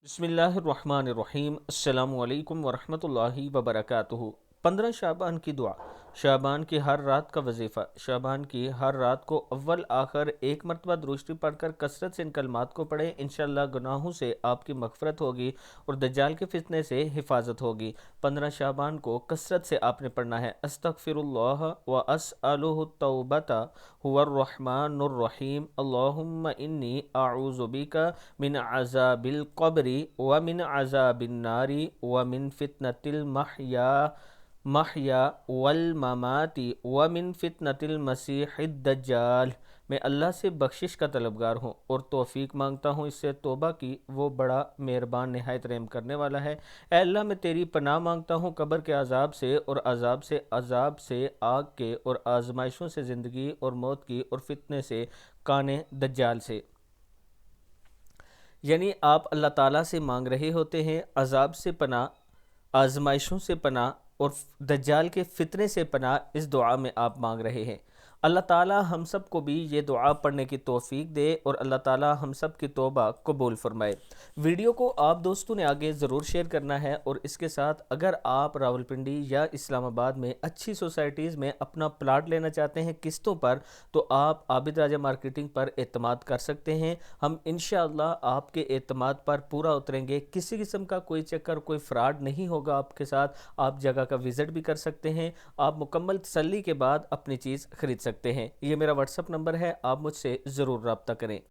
बिस्मिल्लाहिर्रहमानिर्रहीम। अस्सलामु अलैकुम वरहमतुल्लाहि वबरकातुहू। 15 शाबान की दुआ। शाबान की हर रात का वजीफ़ा। शाबान की हर रात को अव्वल आखिर एक मरतबा दुरूद पढ़कर कसरत से इन कलमात को पढ़ें। इंशाअल्लाह गुनाहों से आपकी मग़फ़िरत होगी और दज्जाल के फितने से हिफाजत होगी। 15 शाबान को कसरत से आपने पढ़ना है। अस्तग़फ़िरुल्लाह व अस्अलुहु तौबता हुवर रहमानुर रहीम। अल्लाहुम्मा इन्नी अऊज़ु बिका मिन अज़ाबिल क़ब्रि व मिन अज़ाबिन नारी व मिन फितनतिल महया वल ममाती व मिन फितनतिल मसीहिद दज्जाल। मैं अल्लाह से बख्शिश का तलबगार हूँ और तौफीक मांगता हूँ इससे तौबा की, वो बड़ा मेहरबान नहायत रहम करने वाला है। ऐ अल्लाह, मैं तेरी पनाह मांगता हूँ कब्र के अजाब से और अजाब से आग के और आजमाइशों से ज़िंदगी और मौत की और फितने से काने दज्जाल से। यानी आप अल्लाह ताला से मांग रहे होते हैं अजाब से पनाह, आजमाइशों से पनाह और दज्जाल के फितने से पनाह। इस दुआ में आप मांग रहे हैं। अल्लाह ताला हम सब को भी ये दुआ पढ़ने की तौफीक दे और अल्लाह ताला हम सब की तौबा कबूल फरमाए। वीडियो को आप दोस्तों ने आगे ज़रूर शेयर करना है और इसके साथ अगर आप रावलपिंडी या इस्लामाबाद में अच्छी सोसाइटीज़ में अपना प्लाट लेना चाहते हैं किस्तों पर, तो आप आबिद राजा मार्केटिंग पर एतमाद कर सकते हैं। हम इंशाअल्लाह आपके एतमाद पर पूरा उतरेंगे। किसी किस्म का कोई चक्कर, कोई फ्रॉड नहीं होगा आपके साथ। आप जगह का विज़िट भी कर सकते हैं। आप मुकम्मल तसल्ली के बाद अपनी चीज़ खरीद सकते हैं। ये मेरा व्हाट्सअप नंबर है, आप मुझसे ज़रूर रब्ता करें।